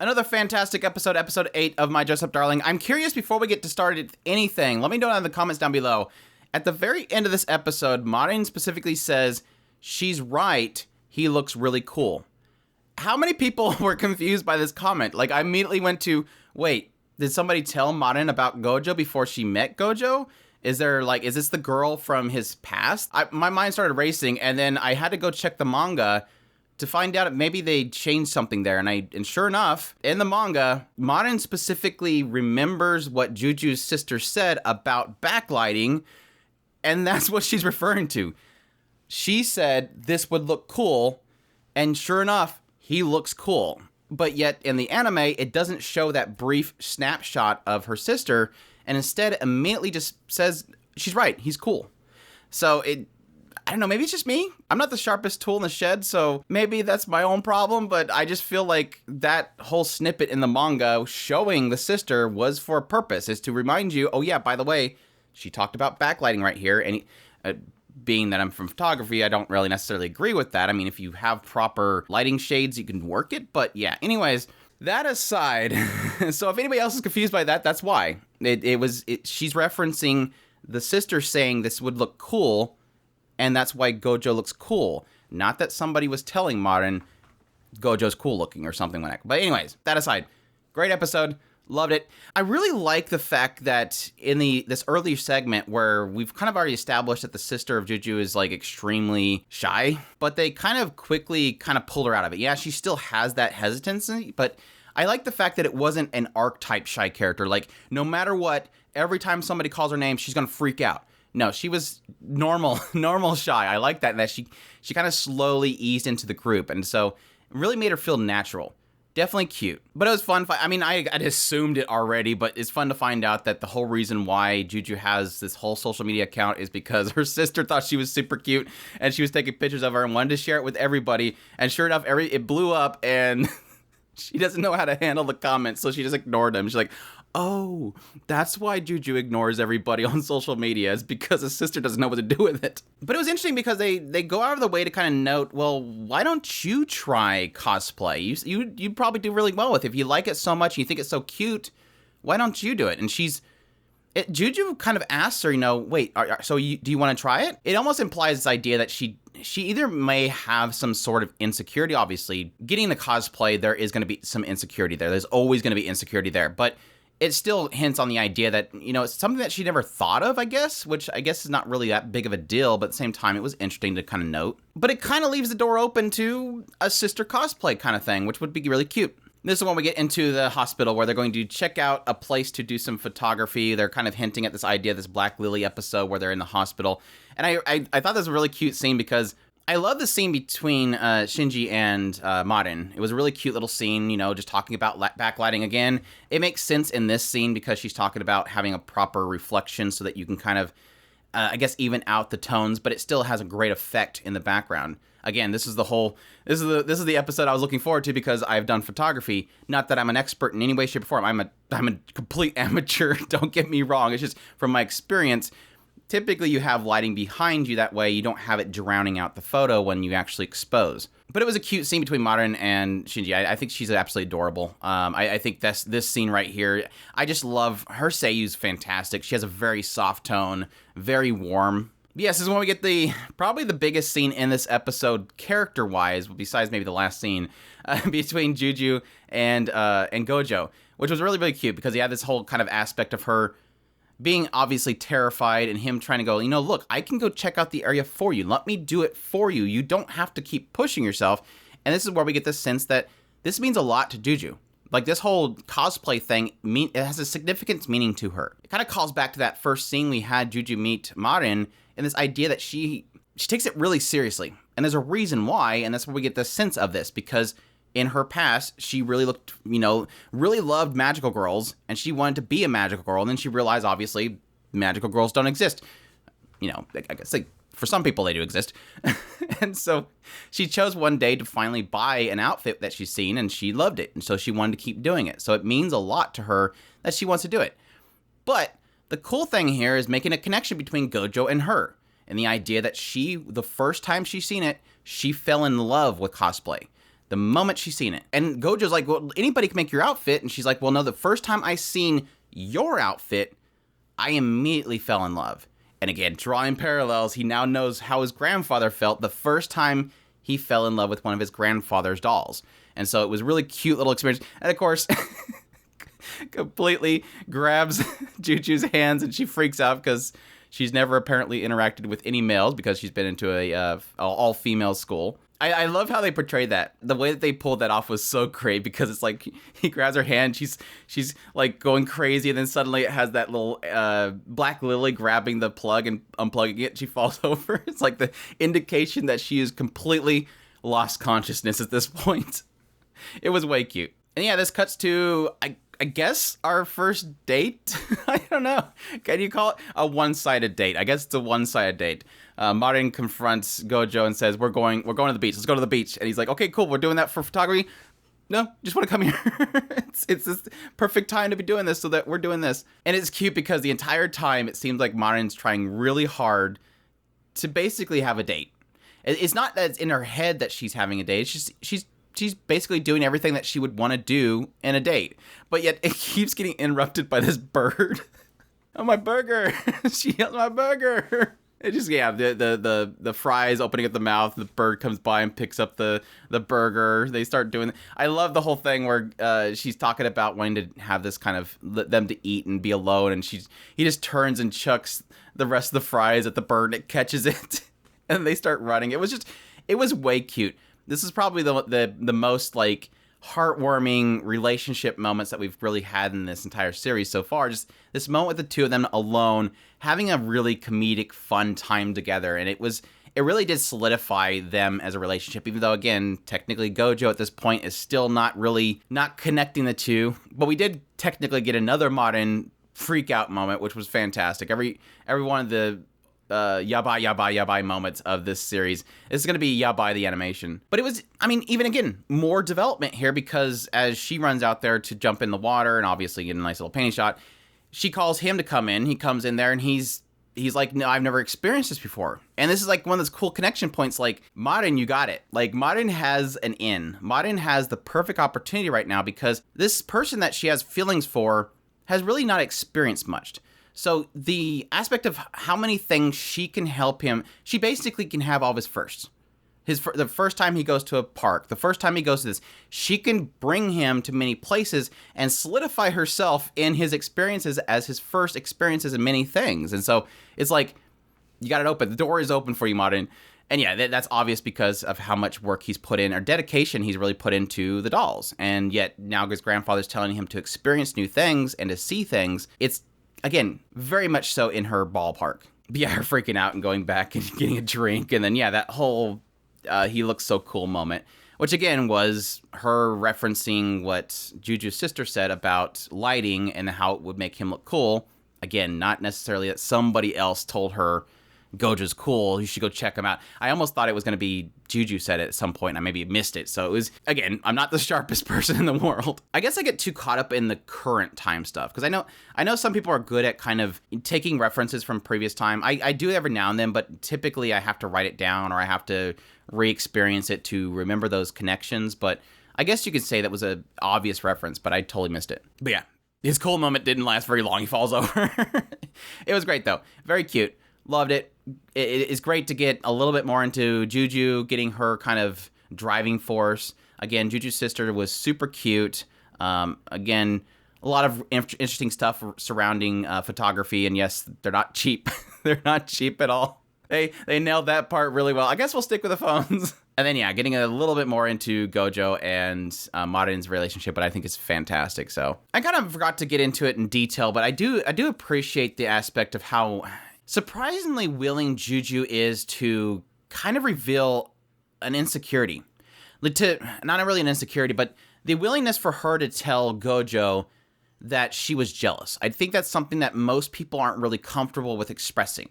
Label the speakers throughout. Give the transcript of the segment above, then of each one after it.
Speaker 1: Another fantastic episode, episode 8 of My Dress Up Darling. I'm curious, before we get to started anything, let me know in the comments down below. At the very end of this episode, Marin specifically says, she's right, he looks really cool. How many people were confused by this comment? Like, I immediately went to, wait, did somebody tell Marin about Gojo before she met Gojo? Is this the girl from his past? My mind started racing, and then I had to go check the manga to find out if maybe they changed something there. And sure enough, in the manga, Marin specifically remembers what Juju's sister said about backlighting, and that's what she's referring to. She said this would look cool, and sure enough, he looks cool. But yet in the anime, it doesn't show that brief snapshot of her sister, and instead immediately just says, she's right, he's cool. So I don't know, maybe it's just me. I'm not the sharpest tool in the shed, so maybe that's my own problem, but I just feel like that whole snippet in the manga showing the sister was for a purpose, is to remind you, oh yeah, by the way, she talked about backlighting right here, and being that I'm from photography, I don't really necessarily agree with that. I mean, if you have proper lighting shades, you can work it, but yeah, anyways, that aside, so if anybody else is confused by that, that's why. She's referencing the sister saying this would look cool, and that's why Gojo looks cool. Not that somebody was telling Marin Gojo's cool looking or something like that. But anyways, that aside, great episode. Loved it. I really like the fact that in this early segment where we've kind of already established that the sister of Juju is like extremely shy, but they kind of quickly kind of pulled her out of it. Yeah, she still has that hesitancy, but I like the fact that it wasn't an archetype shy character. Like, no matter what, every time somebody calls her name, she's going to freak out. No, she was normal shy. I like that she kind of slowly eased into the group, and so it really made her feel natural. Definitely cute. But it was fun. I mean, I'd assumed it already, but it's fun to find out that the whole reason why Juju has this whole social media account is because her sister thought she was super cute, and she was taking pictures of her and wanted to share it with everybody, and sure enough, it blew up, and she doesn't know how to handle the comments, so she just ignored them. She's like, oh, that's why Juju ignores everybody on social media, is because his sister doesn't know what to do with it. But it was interesting because they go out of the way to kind of note, well, why don't you try cosplay? You'd probably do really well with it. If you like it so much and you think it's so cute, why don't you do it? And Juju kind of asks her, wait, do you want to try it? It almost implies this idea that she either may have some sort of insecurity. Obviously, getting the cosplay, there is going to be some insecurity there. There's always going to be insecurity there, but it still hints on the idea that, it's something that she never thought of, I guess, which I guess is not really that big of a deal, but at the same time, it was interesting to kind of note. But it kind of leaves the door open to a sister cosplay kind of thing, which would be really cute. This is when we get into the hospital where they're going to check out a place to do some photography. They're kind of hinting at this idea, this Black Lily episode where they're in the hospital. And I thought this was a really cute scene because I love the scene between Shinji and Marin. It was a really cute little scene, just talking about backlighting again. It makes sense in this scene because she's talking about having a proper reflection so that you can kind of, even out the tones, but it still has a great effect in the background. Again, this is the episode I was looking forward to because I've done photography. Not that I'm an expert in any way, shape, or form. I'm a complete amateur. Don't get me wrong. It's just from my experience. Typically, you have lighting behind you. That way, you don't have it drowning out the photo when you actually expose. But it was a cute scene between Marin and Shinji. I think she's absolutely adorable. I think this scene right here, I just love her. Seiyu's fantastic. She has a very soft tone, very warm. Yes, this is when we get probably the biggest scene in this episode, character-wise, besides maybe the last scene, between Juju and Gojo, which was really, really cute because he had this whole kind of aspect of her being obviously terrified and him trying to go, look, I can go check out the area for you. Let me do it for you. You don't have to keep pushing yourself. And this is where we get the sense that this means a lot to Juju. Like, this whole cosplay thing, it has a significant meaning to her. It kind of calls back to that first scene we had Juju meet Marin, and this idea that she takes it really seriously. And there's a reason why, and that's where we get the sense of this, because in her past, she really really loved magical girls, and she wanted to be a magical girl, and then she realized, obviously, magical girls don't exist. I guess, for some people, they do exist. And so she chose one day to finally buy an outfit that she's seen, and she loved it, and so she wanted to keep doing it. So it means a lot to her that she wants to do it. But the cool thing here is making a connection between Gojo and her, and the idea that the first time she's seen it, she fell in love with cosplay. The moment she's seen it. And Gojo's like, well, anybody can make your outfit. And she's like, well, no, the first time I seen your outfit, I immediately fell in love. And again, drawing parallels, he now knows how his grandfather felt the first time he fell in love with one of his grandfather's dolls. And so it was a really cute little experience. And of course, completely grabs Juju's hands and she freaks out because she's never apparently interacted with any males because she's been into a all-female school. I love how they portrayed that. The way that they pulled that off was so great because it's like he grabs her hand, she's like going crazy, and then suddenly it has that little black lily grabbing the plug and unplugging it. She falls over. It's like the indication that she is completely lost consciousness at this point. It was way cute. And yeah, this cuts to, I guess, our first date? I don't know. Can you call it a one-sided date? I guess it's a one-sided date. Marin confronts Gojo and says, we're going to the beach. Let's go to the beach. And he's like, okay, cool. We're doing that for photography. No, just want to come here. it's this perfect time to be doing this so that we're doing this. And it's cute because the entire time it seems like Marin's trying really hard to basically have a date. It's not that it's in her head that she's having a date. It's just she's basically doing everything that she would want to do in a date. But yet it keeps getting interrupted by this bird. Oh, my burger. She yells, my burger. It just, yeah, the fries opening at the mouth, the bird comes by and picks up the burger. They start doing, I love the whole thing where she's talking about wanting to have this kind of, them to eat and be alone, and he just turns and chucks the rest of the fries at the bird, and it catches it, and they start running. It was way cute. This is probably the most, like, heartwarming relationship moments that we've really had in this entire series so far. Just this moment with the two of them alone, having a really comedic, fun time together. And it really did solidify them as a relationship, even though, again, technically Gojo at this point is still not connecting the two. But we did technically get another modern freak out moment, which was fantastic. Every one of the yabai moments of this series. This is going to be yabai the animation. But it was, I mean, even again, more development here because as she runs out there to jump in the water and obviously get a nice little painting shot, she calls him to come in. He comes in there and he's like, no, I've never experienced this before. And this is like one of those cool connection points, like, Marin, you got it. Like, Marin has an in. Marin has the perfect opportunity right now because this person that she has feelings for has really not experienced much. So the aspect of how many things she can help him, she basically can have all of his firsts. The first time he goes to a park, the first time he goes to this, she can bring him to many places and solidify herself in his experiences as his first experiences in many things. And so it's like, you got it open. The door is open for you, Marin. And yeah, that's obvious because of how much work he's put in, or dedication he's really put into the dolls. And yet now his grandfather's telling him to experience new things and to see things. It's, again, very much so in her ballpark. But yeah, her freaking out and going back and getting a drink. And then, yeah, that whole he looks so cool moment, which again was her referencing what Juju's sister said about lighting and how it would make him look cool. Again, not necessarily that somebody else told her Gojo's cool, you should go check him out. I almost thought it was going to be Juju said it at some point, and I maybe missed it. So it was, again, I'm not the sharpest person in the world. I guess I get too caught up in the current time stuff, because I know some people are good at kind of taking references from previous time. I do every now and then, but typically I have to write it down, or I have to re-experience it to remember those connections. But I guess you could say that was an obvious reference, but I totally missed it. But yeah, his cool moment didn't last very long. He falls over. It was great, though. Very cute. Loved it. It is great to get a little bit more into Juju, getting her kind of driving force. Again, Juju's sister was super cute. Again, a lot of interesting stuff surrounding photography. And yes, they're not cheap. They're not cheap at all. They nailed that part really well. I guess we'll stick with the phones. And then, yeah, getting a little bit more into Gojo and Marin's relationship, but I think it's fantastic. So I kind of forgot to get into it in detail, but I do appreciate the aspect of how surprisingly willing Juju is to kind of reveal an insecurity. Not really an insecurity, but the willingness for her to tell Gojo that she was jealous. I think that's something that most people aren't really comfortable with expressing.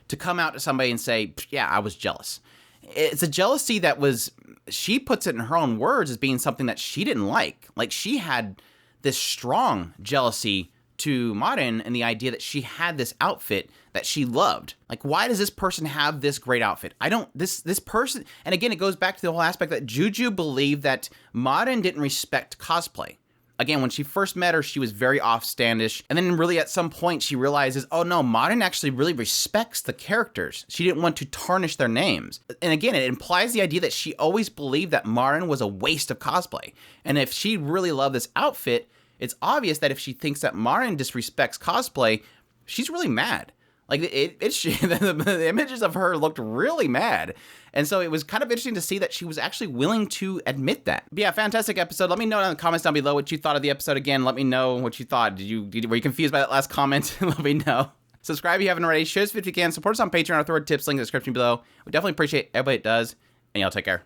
Speaker 1: To come out to somebody and say, yeah, I was jealous. It's a jealousy that she puts it in her own words as being something that she didn't like. Like, she had this strong jealousy to Marin and the idea that she had this outfit that she loved. Like, why does this person have this great outfit? This person, and again, it goes back to the whole aspect that Juju believed that Marin didn't respect cosplay. Again, when she first met her, she was very offstandish. And then really at some point she realizes, oh no, Marin actually really respects the characters. She didn't want to tarnish their names. And again, it implies the idea that she always believed that Marin was a waste of cosplay. And if she really loved this outfit, it's obvious that if she thinks that Marin disrespects cosplay, she's really mad. Like, the images of her looked really mad. And so it was kind of interesting to see that she was actually willing to admit that. But yeah, fantastic episode. Let me know in the comments down below what you thought of the episode. Again, let me know what you thought. Were you confused by that last comment? Let me know. Subscribe if you haven't already. Share this if you can. Support us on Patreon or throw a tips link in the description below. We definitely appreciate everybody that does. And y'all take care.